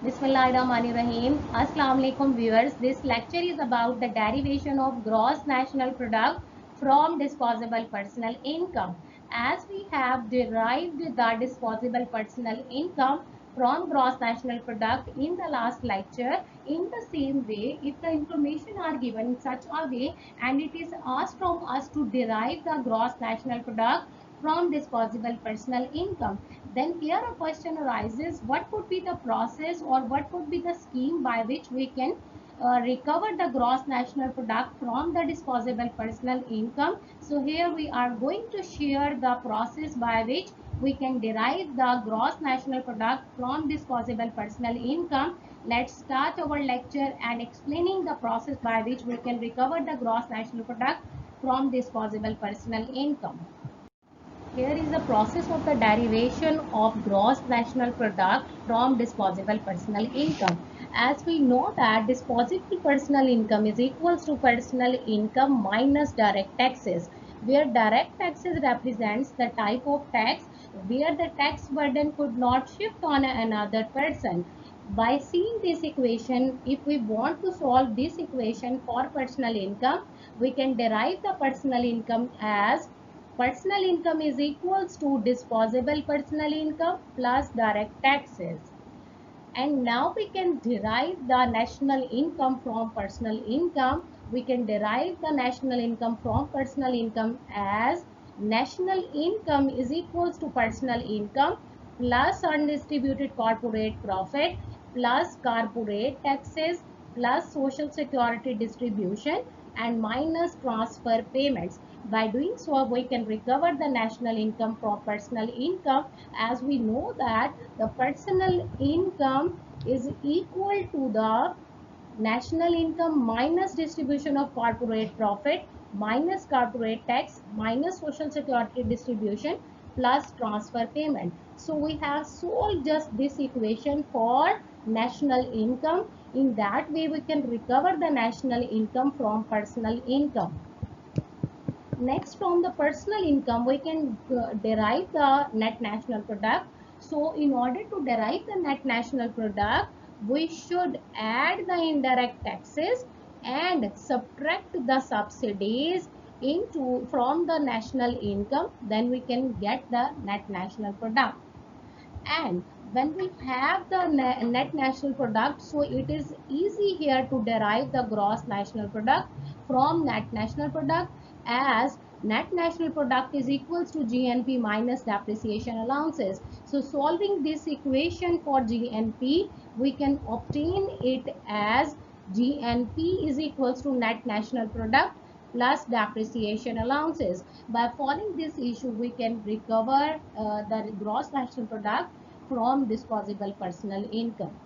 Bismillahirrahmanirrahim. Assalamu alaikum viewers. This lecture is about the derivation of gross national product from disposable personal income. As we have derived the disposable personal income from gross national product in the last lecture, in the same way, if the information are given in such a way and it is asked from us to derive the gross national product from disposable personal income, then here a question arises: what could be the process or what could be the scheme by which we can recover the gross national product from the disposable personal income? So here we are going to share the process by which we can derive the gross national product from disposable personal income. Let's start our lecture and explaining the process by which we can recover the gross national product from disposable personal income. Here is the process of the derivation of gross national product from disposable personal income. As we know that disposable personal income is equals to personal income minus direct taxes, where direct taxes represents the type of tax where the tax burden could not shift on another person. By seeing this equation, if we want to solve this equation for personal income, we can derive the personal income as personal income is equals to disposable personal income plus direct taxes. And now we can derive the national income from personal income. We can derive the national income from personal income as national income is equals to personal income plus undistributed corporate profit plus corporate taxes plus social security distribution and minus transfer payments. By doing so, we can recover the national income from personal income, as we know that the personal income is equal to the national income minus distribution of corporate profit minus corporate tax minus social security distribution plus transfer payment. So we have solved just this equation for national income. In that way, we can recover the national income from personal income. Next, from the personal income, we can derive the net national product. So in order to derive the net national product, we should add the indirect taxes and subtract the subsidies into from the national income. Then we can get the net national product. And when we have the net national product, so it is easy here to derive the gross national product from net national product, as net national product is equals to GNP minus depreciation allowances. So solving this equation for GNP, we can obtain it as GNP is equals to net national product plus depreciation allowances. By following this issue, we can recover the gross national product from disposable personal income.